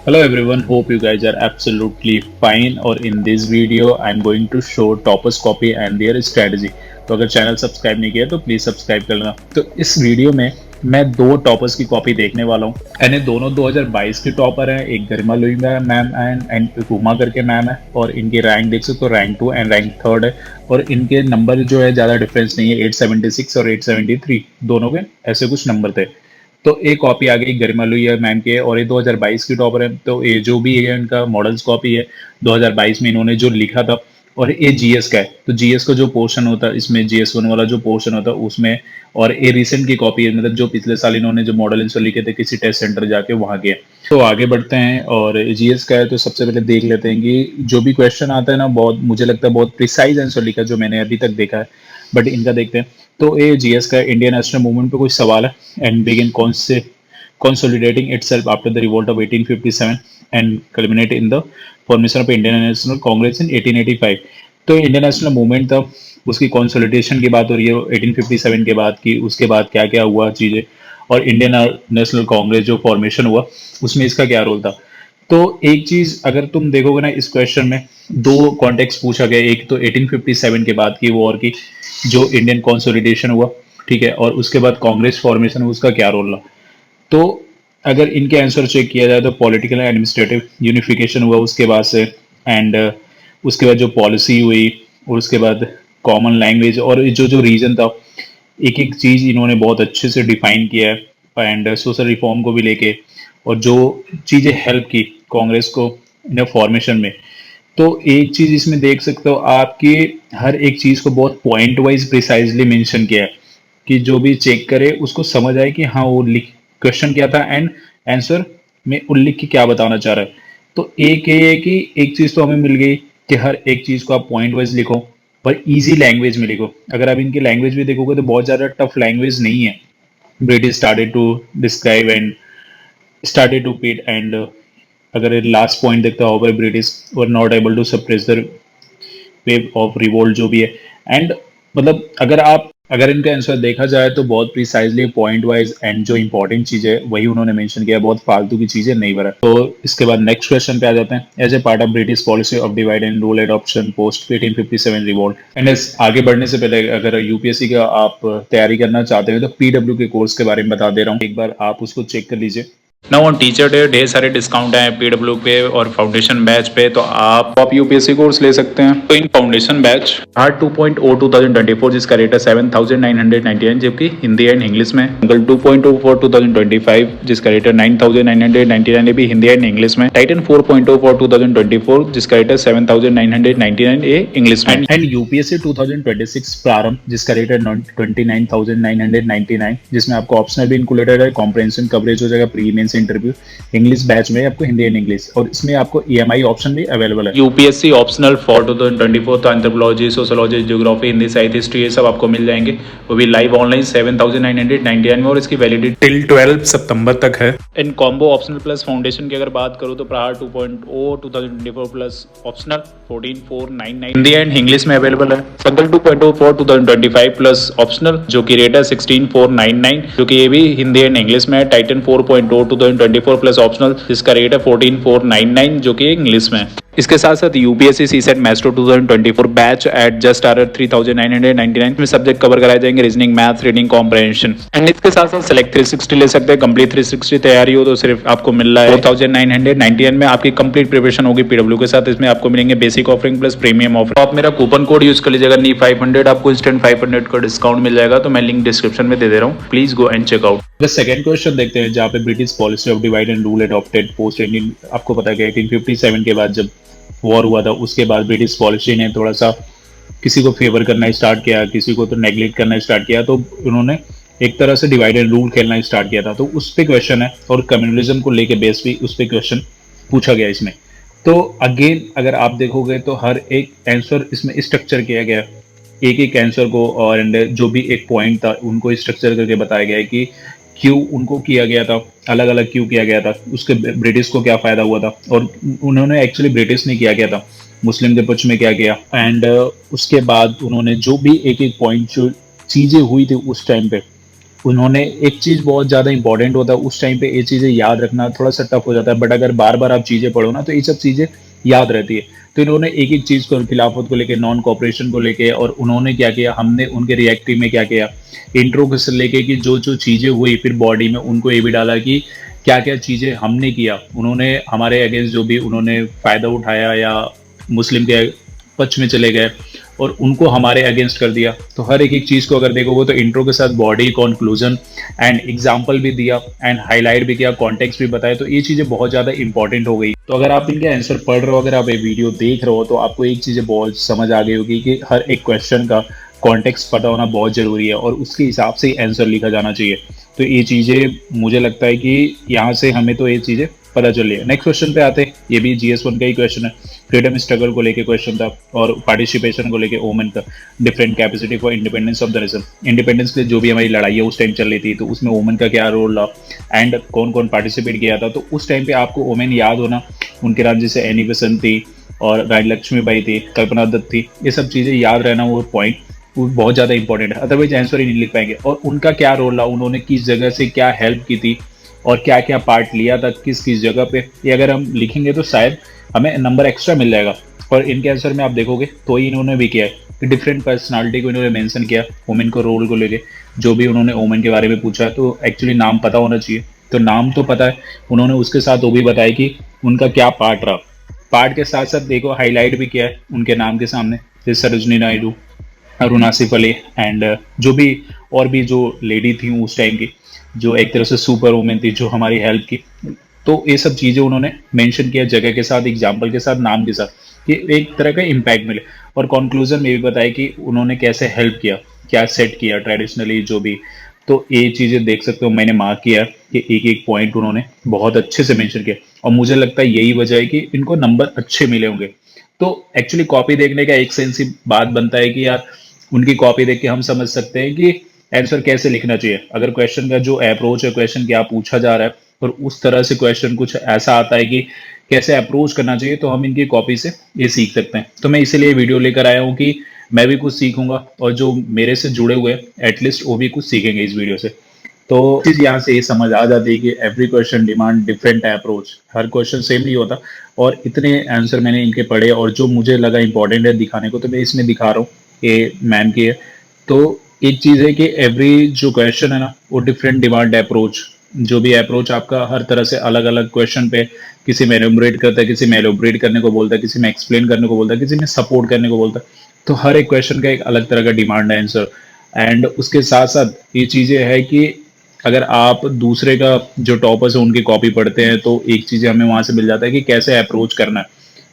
Hello everyone, hope you guys are absolutely fine और in this video I'm going to show toppers copy and their strategy। तो अगर channel subscribe नहीं किया तो please subscribe कर लेना। तो इस वीडियो में मैं दो टॉपर्स की कॉपी देखने वाला हूँ एंड ये दोनों 2022 के टॉपर हैं। एक गरिमा लुइंगा मैम एंड एक उमा करके मैम है और इनकी रैंक देख सकते हो, रैंक 2 एंड रैंक 3 है और इनके नंबर जो है ज़्यादा डिफरेंस नहीं है, 876 और 873 दोनों के ऐसे कुछ नंबर थे। तो एक कॉपी आ गई गरिमा लुइया मैम के और ये 2022 की टॉपर है। तो ये जो भी है इनका मॉडल्स कॉपी है 2022 में इन्होंने जो लिखा था और ये जीएस का है। तो जीएस का जो पोर्शन होता है इसमें जीएस 1 वाला जो पोर्शन होता है उसमें, और ये रिसेंट की कॉपी है, मतलब जो पिछले साल इन्होंने जो मॉडल आंसर लिखे थे किसी टेस्ट सेंटर जाके वहाँ के। तो आगे बढ़ते हैं और जीएस का है तो सबसे पहले देख लेते हैं कि जो भी क्वेश्चन आता है ना, बहुत मुझे लगता है बहुत प्रिसाइज आंसर लिखा है जो मैंने अभी तक देखा है। बट इनका देखते हैं। तो ये जीएस का इंडियन नेशनल मूवमेंट पे कुछ सवाल है। And begin consolidating itself after the revolt of 1857 and culminate in the formation of Indian National Congress in 1885। तो इंडियन नेशनल मूवमेंट था, उसकी कंसोलिडेशन की बात हो रही है 1857 के बाद की। उसके बाद क्या क्या हुआ चीज़ें, और इंडियन नेशनल कांग्रेस जो फॉर्मेशन हुआ उसमें इसका क्या रोल था। तो एक चीज अगर तुम देखोगे ना इस क्वेश्चन में, दो कॉन्टेक्स्ट पूछा गया। एक तो 1857 के बाद की वॉर की जो इंडियन कंसोलिडेशन हुआ, ठीक है, और उसके बाद कांग्रेस फॉर्मेशन उसका क्या रोल रहा। तो अगर इनके आंसर चेक किया जाए तो पॉलिटिकल एंड एडमिनिस्ट्रेटिव यूनिफिकेशन हुआ उसके बाद से, एंड उसके बाद जो पॉलिसी हुई, और उसके बाद कॉमन लैंग्वेज, और जो जो रीजन था एक एक चीज इन्होंने बहुत अच्छे से डिफाइन किया है एंड सोशल रिफॉर्म को भी लेके, और जो चीजें हेल्प की कांग्रेस को इन फॉर्मेशन में। तो एक चीज इसमें देख सकते हो आपकी, हर एक चीज को बहुत पॉइंट वाइज प्रिसाइजली मेंशन किया है कि जो भी चेक करे उसको समझ आए कि हाँ वो लिख क्वेश्चन क्या था एंड आंसर में उल्लिख के क्या बताना चाह रहा है। तो एक ये है कि एक चीज तो हमें मिल गई कि हर एक चीज को आप पॉइंट वाइज लिखो पर इजी लैंग्वेज में लिखो। अगर आप इनकी लैंग्वेज भी देखोगे तो बहुत ज्यादा टफ लैंग्वेज नहीं है। British started to describe and started to pit and अगर लास्ट पॉइंट देखता हो British were not able to suppress the wave of revolt जो भी है। एंड मतलब अगर इनका आंसर देखा जाए तो बहुत प्रिसाइजली पॉइंट वाइज एंड जो इंपॉर्टेंट चीज है वही उन्होंने मेंशन किया, बहुत फालतू की चीजें नहीं भरा। तो इसके बाद नेक्स्ट क्वेश्चन पे आ जाते हैं। As a part of British policy of divide and rule adoption post 1857 revolt. And आगे बढ़ने से पहले अगर यूपीएससी का आप तैयारी करना चाहते हैं तो पीडब्ल्यू के कोर्स के बारे में बता दे रहा हूँ, एक बार आप उसको चेक कर लीजिए। नाउ ऑन टीचर डे ढेर सारे डिस्काउंट हैं पीडब्ल्यू पे और फाउंडेशन बैच पे, तो आप यूपीएससी कोर्स ले सकते हैं। तो इन फाउंडेशन बैच हार्ड 2.0 2024 जिसका रेट है 7999 जबकि हिंदी एंड इंग्लिश में। अंकल 2.0 फॉर 2025 जिसका रेट है 9999 ये भी हिंदी एंड इंग्लिश में। टाइटन 4.0 फॉर 2024 जिसका रेट है 7999 ये इंग्लिश में। एंड यूपीएससी 2026 प्रारंभ जिसका रेट है 29,999 जिसमें आपको ऑप्शनल भी इंक्लूडेड है, कॉम्प्रिहेंसिव कवरेज हो जाएगा, pre mains interview English batch में आपको हिंदी एंड इंग्लिश, और इसमें आपको ईएमआई ऑप्शन भी अवेलेबल है। यूपीएससी ऑप्शनल फॉर 2024 तो एंथ्रोपोलॉजी, सोशियोलॉजी, ज्योग्राफी, हिंदी, साहित्य, हिस्ट्री ये सब आपको मिल जाएंगे, वो भी लाइव ऑनलाइन 7999 में, और इसकी वैलिडिटी टिल 12 सितंबर तक है। इन कॉम्बो ऑप्शनल प्लस फाउंडेशन की अगर बात करूँ तो प्रहार 2.0 2024 plus optional 14499 Hindi and English में अवेलेबल है। संकल्प 2.0 फॉर 2025 प्लस ऑप्शनल जो की रेट है 16499 जो कि ये भी हिंदी एंड इंग्लिश में है। टाइटन 4.0 2024 प्लस ऑप्शनल जिसका रेट है 14499 जो कि इंग्लिश में है। इसके साथ साथ UPSC CSAT maestro 2024 batch at just R 3999 में सब्जेक्ट कवर कराए जाएंगे, reasoning, maths, reading, comprehension. And इसके साथ साथ सेलेक्ट 360 ले सकते हैं। कंप्लीट 360 तैयारी हो तो सिर्फ आपको मिल रहा है 4999 में आपकी कंप्लीट प्रिपरेशन होगी पीडब्ल्यू के साथ। इसमें आपको मिलेंगे basic offering plus premium offering. तो आप मेरा कूपन कोड यूज कर लीजिएगा नी 500, आपको इंस्टेंट 500 का डिस्काउंट मिल जाएगा। तो मैं लिंक डिस्क्रिप्शन में दे दे रहा हूँ, please go and check out. Second question देखते हैं जहाँ पे British policy of divide and rule adopted post Indian. आपको पता है 1857 के बाद जब वॉर हुआ था उसके बाद ब्रिटिश पॉलिसी ने थोड़ा सा किसी को फेवर करना स्टार्ट किया, किसी को तो नेग्लेक्ट करना स्टार्ट किया, तो उन्होंने एक तरह से डिवाइड एंड रूल खेलना स्टार्ट किया था। तो उस पे क्वेश्चन है और कम्युनलिज्म को लेके बेस भी उस पे क्वेश्चन पूछा गया इसमें। तो अगेन अगर आप देखोगे तो हर एक आंसर इसमें स्ट्रक्चर किया गया, एक एक आंसर को, और जो भी एक पॉइंट था उनको स्ट्रक्चर करके बताया गया है कि क्यों उनको किया गया था, अलग अलग क्यों किया गया था, उसके ब्रिटिश को क्या फायदा हुआ था, और उन्होंने एक्चुअली ब्रिटिश ने किया गया था, मुस्लिम के पक्ष में क्या किया। एंड उसके बाद उन्होंने जो भी एक एक पॉइंट जो चीजें हुई थी उस टाइम पे उन्होंने एक चीज़ बहुत ज़्यादा इंपॉर्टेंट होता है उस टाइम पे, ये चीज़ें याद रखना थोड़ा सा टफ हो जाता है, बट अगर बार बार आप चीज़ें पढ़ो ना तो ये सब चीज़ें याद रहती है। तो इन्होंने एक एक चीज़ को, खिलाफत को लेके, नॉन कॉपरेशन को लेके, और उन्होंने क्या किया, हमने उनके रिएक्टिव में क्या किया, इंट्रो को से लेके कि जो जो चीज़ें हुई फिर बॉडी में, उनको ये भी डाला कि क्या क्या चीज़ें हमने किया, उन्होंने हमारे अगेंस्ट जो भी उन्होंने फ़ायदा उठाया या मुस्लिम के पक्ष में चले गए और उनको हमारे अगेंस्ट कर दिया। तो हर एक एक चीज़ को अगर देखोगे तो इंट्रो के साथ बॉडी, कंक्लूजन एंड एग्जाम्पल भी दिया एंड हाईलाइट भी किया, कॉन्टेक्स्ट भी बताया, तो ये चीज़ें बहुत ज़्यादा इंपॉर्टेंट हो गई। तो अगर आप इनके आंसर पढ़ रहे हो, अगर आप ये वीडियो देख रहे हो, तो आपको एक चीज़ें बहुत समझ आ गई होगी कि हर एक क्वेश्चन का कॉन्टेक्स्ट पता होना बहुत ज़रूरी है और उसके हिसाब से ही आंसर लिखा जाना चाहिए। तो ये चीज़ें मुझे लगता है कि यहाँ से हमें तो ये चीज़ें पता चली है। नेक्स्ट क्वेश्चन पे आते हैं, ये भी GS1 का ही क्वेश्चन है। फ्रीडम स्ट्रगल को लेके क्वेश्चन था और पार्टिसिपेशन को लेके ओमेन का, different capacity for independence of the nation. Independence के लिए जो भी हमारी लड़ाई है उस टाइम चल रही थी, तो उसमें ओमेन का क्या रोल रहा एंड कौन कौन पार्टिसिपेट किया था। तो उस टाइम पे आपको ओमेन याद होना, उनके नाम जैसे एनी बेसेंट थी और रानी लक्ष्मीबाई थी, कल्पना दत्त थी, ये सब चीज़ें याद रहना, वो पॉइंट वो बहुत ज़्यादा इंपॉर्टेंट है, अदरवाइज आंसर ही नहीं लिख पाएंगे। और उनका क्या रोल रहा, उन्होंने किस जगह से क्या हेल्प की थी और क्या क्या पार्ट लिया था किस किस जगह पे, ये अगर हम लिखेंगे तो शायद हमें नंबर एक्स्ट्रा मिल जाएगा। और इनके आंसर में आप देखोगे तो ही इन्होंने भी किया है कि डिफरेंट पर्सनालिटी को इन्होंने मेंशन किया, वुमेन को रोल को लेके, जो भी उन्होंने वुमेन के बारे में पूछा तो एक्चुअली नाम पता होना चाहिए। तो नाम तो पता है, उन्होंने उसके साथ वो भी बताया कि उनका क्या पार्ट रहा। पार्ट के साथ साथ देखो हाईलाइट भी किया है उनके नाम के सामने, जैसे सरोजनी नायडू, अरुण आसिफ अली एंड जो भी और भी जो लेडी थी उस टाइम की, जो एक तरह से सुपर वुमेन थी, जो हमारी हेल्प की। तो ये सब चीज़ें उन्होंने मेंशन किया जगह के साथ, एग्जाम्पल के साथ, नाम के साथ, कि एक तरह का इम्पैक्ट मिले। और कंक्लूजन में भी बताया कि उन्होंने कैसे हेल्प किया, क्या सेट किया ट्रेडिशनली जो भी। तो ये चीज़ें देख सकते हो, मैंने मार्क किया कि एक एक पॉइंट उन्होंने बहुत अच्छे से मेंशन किया और मुझे लगता है यही वजह है कि इनको नंबर अच्छे मिले होंगे। तो एक्चुअली कॉपी देखने का एक सेंस ही बात बनता है कि यार उनकी कॉपी देख के हम समझ सकते हैं कि आंसर कैसे लिखना चाहिए। अगर क्वेश्चन का जो अप्रोच है, क्वेश्चन क्या पूछा जा रहा है और उस तरह से क्वेश्चन कुछ ऐसा आता है कि कैसे अप्रोच करना चाहिए, तो हम इनकी कॉपी से ये सीख सकते हैं। तो मैं इसीलिए वीडियो लेकर आया हूँ कि मैं भी कुछ सीखूंगा और जो मेरे से जुड़े हुए एटलीस्ट वो भी कुछ सीखेंगे इस वीडियो से। तो चीज यहाँ से ये समझ आ जाती है कि every question demand different approach, हर क्वेश्चन सेम नहीं होता। और इतने आंसर मैंने इनके पढ़े और जो मुझे लगा इंपॉर्टेंट है दिखाने को, तो मैं इसमें दिखा रहा हूँ, ये मैम की है। तो एक चीज है कि एवरी जो क्वेश्चन है ना, वो डिफरेंट डिमांड अप्रोच, जो भी अप्रोच आपका हर तरह से अलग अलग क्वेश्चन पे, किसी में एलुमरेट करता है, किसी में एलुमरेट करने को बोलता है, किसी में एक्सप्लेन करने को बोलता है, किसी में सपोर्ट करने को बोलता है। तो हर एक क्वेश्चन का एक अलग तरह का डिमांड है आंसर। एंड उसके साथ साथ ये चीजें है कि अगर आप दूसरे का जो टॉपर्स है उनकी कॉपी पढ़ते हैं तो एक चीज हमें वहां से मिल जाता है कि कैसे अप्रोच करना है,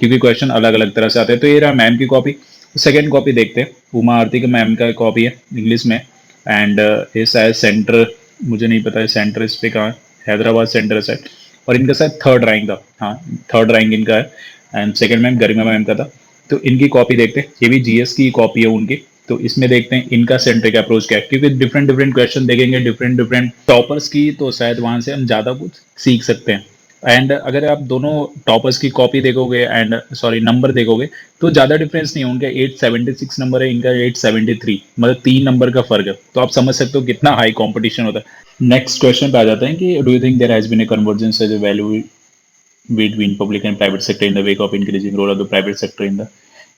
क्योंकि क्वेश्चन अलग अलग तरह से आते हैं। तो ये रहा मैम की कॉपी। सेकेंड कॉपी देखते हैं, उमा आरती का मैम का कॉपी है इंग्लिश में। एंड ये शायद सेंटर, मुझे नहीं पता है सेंटर इस पे कहाँ है, हैदराबाद सेंटर शायद। और इनका शायद थर्ड रैंक था, हाँ थर्ड रैंक इनका है। And second ma'am Garima ma'am का था। तो इनकी कॉपी देखते हैं, ये भी GS की कॉपी है उनकी। तो इसमें देखते हैं इनका सेंट्रिक अप्रोच क्या है, क्योंकि डिफरेंट डिफरेंट क्वेश्चन देखेंगे डिफरेंट डिफरेंट टॉपर्स की, तो शायद वहां से हम ज्यादा कुछ सीख सकते हैं। एंड अगर आप दोनों टॉपर्स की कॉपी देखोगे एंड सॉरी नंबर देखोगे तो ज़्यादा डिफरेंस नहीं है, उनका 876 नंबर है, इनका 873, मतलब 3 नंबर का फर्क है। तो आप समझ सकते हो कितना हाई कंपटीशन होता है। नेक्स्ट क्वेश्चन पे आ जाते हैं कि do you think there has been a convergence as a value between public and private sector in the wake of increasing role of the private sector in the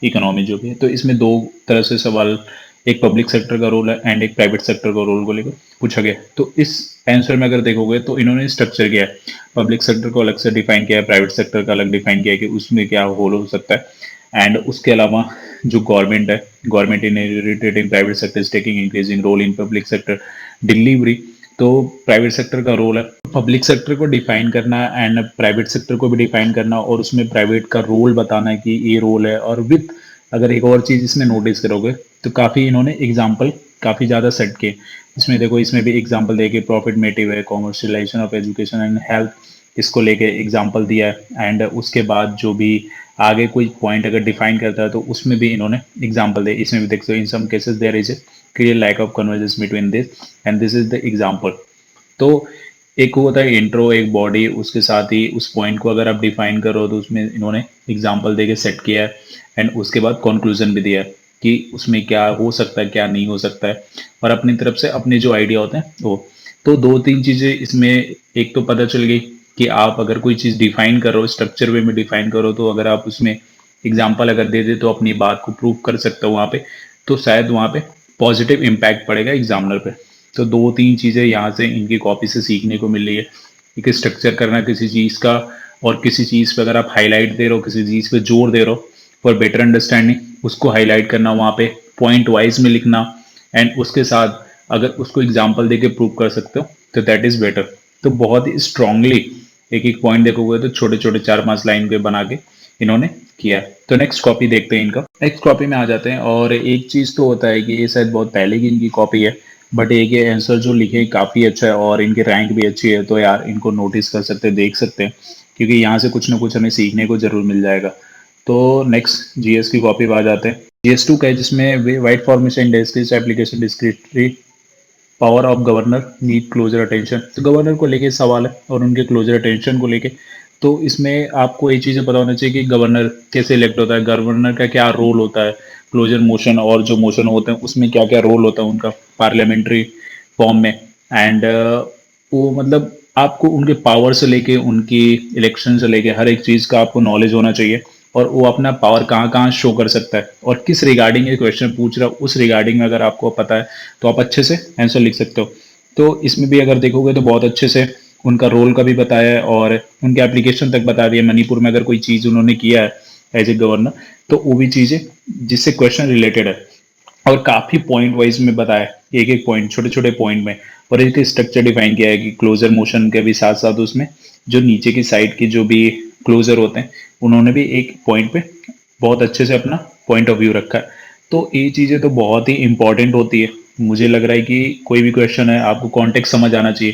economy जो भी है। तो इसमें दो तरह से सवाल, एक पब्लिक सेक्टर का रोल है एंड एक प्राइवेट सेक्टर का रोल को लेकर पूछा गया। तो इस आंसर में अगर देखोगे तो इन्होंने स्ट्रक्चर किया है, पब्लिक सेक्टर को अलग से डिफाइन किया है, प्राइवेट सेक्टर का अलग डिफाइन किया है कि उसमें क्या रोल हो सकता है। एंड उसके अलावा जो गवर्नमेंट है, government in private sector taking increasing role in public sector delivery. तो प्राइवेट सेक्टर का रोल है पब्लिक सेक्टर को डिफाइन करना एंड प्राइवेट सेक्टर को भी डिफाइन करना और उसमें प्राइवेट का रोल बताना है कि ये रोल है। और विथ अगर एक और चीज इसमें नोटिस करोगे तो काफी इन्होंने एग्जाम्पल काफी ज्यादा सेट किए इसमें। देखो इसमें भी एग्जाम्पल देके प्रॉफिट मोटिव है, commercialisation of education and health, इसको लेके एग्जाम्पल दिया है। एंड उसके बाद जो भी आगे कोई पॉइंट अगर डिफाइन करता है तो उसमें भी इन्होंने एग्जाम्पल दिया। इसमें भी देखते हो in some cases there is a clear lack of convergence between this and this is the example. तो एक होता है इंट्रो, एक बॉडी, उसके साथ ही उस पॉइंट को अगर आप डिफाइन करो तो उसमें इन्होंने एग्जाम्पल देके सेट किया है एंड उसके बाद कंक्लूजन भी दिया है। कि उसमें क्या हो सकता है क्या नहीं हो सकता है, और अपनी तरफ से अपने जो आइडिया होते हैं वो। तो दो तीन चीज़ें इसमें, एक तो पता चल गई कि आप अगर कोई चीज़ डिफाइन करो, स्ट्रक्चर वे में डिफाइन करो, तो अगर आप उसमें एग्जाम्पल अगर दे दे तो अपनी बात को प्रूव कर सकते हो वहाँ पे, तो शायद वहाँ पे पॉजिटिव इम्पैक्ट पड़ेगा एग्जामिनर पे। तो दो तीन चीज़ें यहाँ से इनकी कॉपी से सीखने को मिल रही है। एक स्ट्रक्चर करना किसी चीज़ का, और किसी चीज़ पे अगर आप हाईलाइट दे रहे हो, किसी चीज़ पे जोर दे रहे हो फॉर बेटर अंडरस्टैंडिंग, उसको हाईलाइट करना वहाँ पे, पॉइंट वाइज में लिखना, एंड उसके साथ अगर उसको एग्जाम्पल दे के प्रूव कर सकते हो तो दैट इज़ बेटर। तो बहुत ही स्ट्रांगली एक एक पॉइंट देखोगे तो छोटे छोटे 4-5 लाइन के बना के इन्होंने किया है। तो नेक्स्ट कॉपी देखते हैं इनका। नेक्स्ट कॉपी में आ जाते हैं, और एक चीज़ तो होता है कि ये शायद बहुत पहले की इनकी कॉपी है, बट एक ये आंसर जो लिखे काफ़ी अच्छा है और इनकी रैंक भी अच्छी है, तो यार इनको नोटिस कर सकते हैं, देख सकते हैं, क्योंकि यहाँ से कुछ ना कुछ हमें सीखने को जरूर मिल जाएगा। तो नेक्स्ट जीएस की कॉपी पे आ जाते हैं। जीएस 2 का है, जिसमें white formation industries application discretionary power of governor need closer attention. तो गवर्नर को लेके सवाल है और उनके क्लोजर अटेंशन को लेके। तो इसमें आपको ये चीज़ें पता होना चाहिए कि गवर्नर कैसे इलेक्ट होता है, गवर्नर का क्या रोल होता है, क्लोजर मोशन और जो मोशन होते हैं उसमें क्या क्या रोल होता है उनका पार्लियामेंट्री फॉर्म में, एंड वो मतलब आपको उनके पावर से लेके उनकी इलेक्शन से लेके हर एक चीज़ का आपको नॉलेज होना चाहिए, और वो अपना पावर कहाँ कहाँ शो कर सकता है और किस रिगार्डिंग ये क्वेश्चन पूछ रहा है उस रिगार्डिंग में अगर आपको पता है तो आप अच्छे से आंसर लिख सकते हो। तो इसमें भी अगर देखोगे तो बहुत अच्छे से उनका रोल का भी बताया है और उनके एप्लीकेशन तक बता दिया। मणिपुर में अगर कोई चीज़ उन्होंने किया है एज ए गवर्नर, तो वो भी चीज़ें जिससे क्वेश्चन रिलेटेड है, और काफ़ी पॉइंट वाइज में बताया, एक एक पॉइंट छोटे छोटे पॉइंट में, और एक स्ट्रक्चर डिफाइन किया है कि क्लोजर मोशन के भी साथ साथ उसमें जो नीचे की साइड की जो भी क्लोजर होते हैं उन्होंने भी एक पॉइंट पे बहुत अच्छे से अपना पॉइंट ऑफ व्यू रखा है। तो ये चीज़ें तो बहुत ही इंपॉर्टेंट होती है। मुझे लग रहा है कि कोई भी क्वेश्चन है आपको कॉन्टेक्स्ट समझ आना चाहिए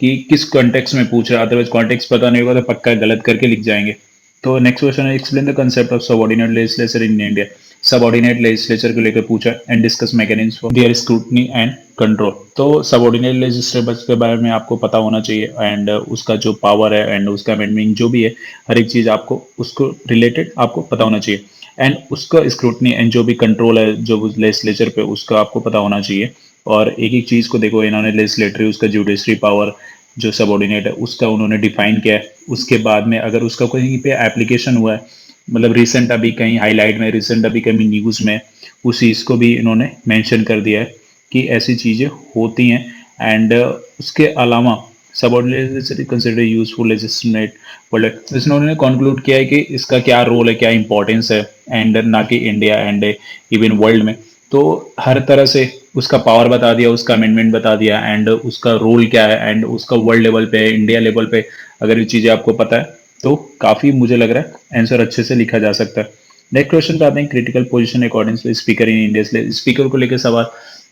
कि किस कॉन्टेक्स्ट में पूछ रहा है, अदरवाइज कॉन्टेक्स्ट पता नहीं होगा तो पक्का गलत करके लिख जाएंगे। तो नेक्स्ट क्वेश्चन है, explain the concept of subordinate legislature in India. Subordinate legislature को लेकर पूछा and discuss mechanism for their scrutiny and control. तो सबऑर्डिनेट लेजिस्लेचर के बारे में आपको पता होना चाहिए, एंड उसका जो पावर है एंड उसका अमेंडमेंट जो भी है, हर एक चीज़ आपको उसको रिलेटेड आपको पता होना चाहिए, एंड उसका स्क्रूटनी एंड जो भी कंट्रोल है जो लेजिस्लेचर पे उसका आपको पता होना चाहिए। और एक एक चीज़ को देखो, इन्होंने लेजिस्लेटरी उसका जुडिशरी पावर जो सबऑर्डिनेट है उसका उन्होंने डिफाइन किया है। उसके बाद में अगर उसका कहीं पे एप्लीकेशन हुआ है, मतलब रिसेंट अभी कहीं हाईलाइट में, रिसेंट अभी कहीं न्यूज़ में, उस चीज़ को भी इन्होंने मेंशन कर दिया है कि ऐसी चीज़ें होती हैं। एंड उसके अलावा subordinate consider useful legislate world, इन्होंने कंक्लूड किया है कि इसका क्या रोल है, क्या इंपॉर्टेंस है, एंड ना कि इंडिया एंड इवन वर्ल्ड में। तो हर तरह से उसका पावर बता दिया, उसका अमेंडमेंट बता दिया, एंड उसका रोल क्या है, एंड उसका वर्ल्ड लेवल पे, इंडिया लेवल पे अगर ये चीज़ें आपको पता है तो काफ़ी मुझे लग रहा है आंसर अच्छे से लिखा जा सकता है। नेक्स्ट क्वेश्चन पे आते हैं, critical position according to speaker in India. Speaker को लेकर सवाल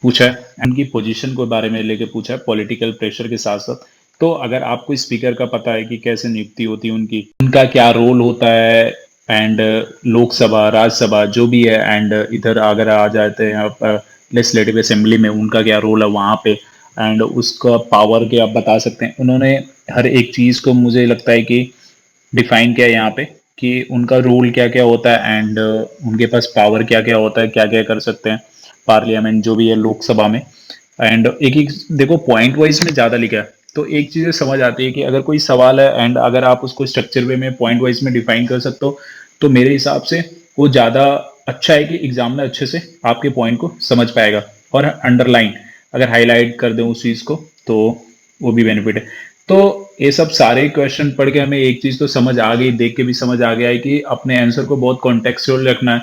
पूछा है, उनकी पोजीशन को बारे में लेके पूछा है पॉलिटिकल प्रेशर के साथ साथ। तो अगर आपको स्पीकर का पता है कि कैसे नियुक्ति होती है उनकी, उनका क्या रोल होता है, एंड लोकसभा राज्यसभा जो भी है, एंड इधर अगर आ जाते हैं आप लेजिस्लेटिव असेंबली में उनका क्या रोल है वहाँ पे, एंड उसका पावर के आप बता सकते हैं। उन्होंने हर एक चीज़ को मुझे लगता है कि डिफाइन किया है यहाँ पे कि उनका रोल क्या क्या होता है, एंड उनके पास पावर क्या क्या होता है, क्या क्या कर सकते हैं पार्लियामेंट जो भी है लोकसभा में। एंड एक एक देखो पॉइंट वाइज में ज़्यादा लिखा है, तो एक चीज़ समझ आती है कि अगर कोई सवाल है एंड अगर आप उसको स्ट्रक्चर वे में पॉइंट वाइज में डिफाइन कर सकते हो, तो मेरे हिसाब से वो ज़्यादा अच्छा है कि एग्जामिनर अच्छे से आपके पॉइंट को समझ पाएगा। और अंडरलाइन अगर हाईलाइट कर दें उस चीज़ को तो वो भी बेनिफिट है। तो ये सब सारे क्वेश्चन पढ़ के हमें एक चीज़ तो समझ आ गई, देख के भी समझ आ गया है कि अपने आंसर को बहुत कॉन्टेक्चुअल रखना है,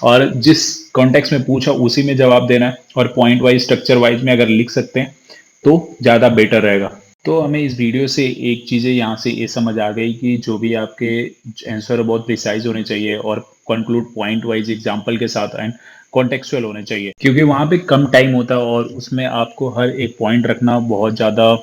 और जिस कॉन्टेक्स्ट में पूछा उसी में जवाब देना है, और पॉइंट वाइज स्ट्रक्चर वाइज में अगर लिख सकते हैं तो ज़्यादा बेटर रहेगा। तो हमें इस वीडियो से एक चीज़ें यहाँ से ये समझ आ गई कि जो भी आपके आंसर बहुत प्रिसाइज होने चाहिए, और कंक्लूड पॉइंट वाइज एग्जाम्पल के साथ एंड कॉन्टेक्चुअल होने चाहिए, क्योंकि वहाँ पे कम टाइम होता है और उसमें आपको हर एक पॉइंट रखना बहुत ज़्यादा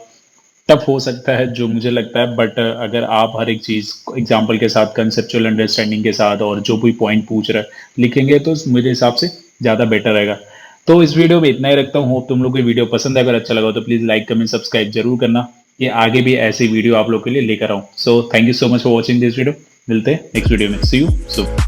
टफ हो सकता है जो मुझे लगता है। बट अगर आप हर एक चीज़ एग्जाम्पल के साथ, कंसेप्चुअल अंडरस्टैंडिंग के साथ, और जो भी पॉइंट पूछ रहा है लिखेंगे तो मेरे हिसाब से ज़्यादा बेटर रहेगा। तो इस वीडियो में इतना ही रखता हूँ। होप तुम लोग को वीडियो पसंद है, अगर अच्छा लगा तो प्लीज़ लाइक कमेंट सब्सक्राइब जरूर करना, ये आगे भी ऐसी वीडियो आप लोग के लिए लेकर आऊँ। So thank you so much for watching this video. मिलते हैं नेक्स्ट वीडियो में। सी यू सून।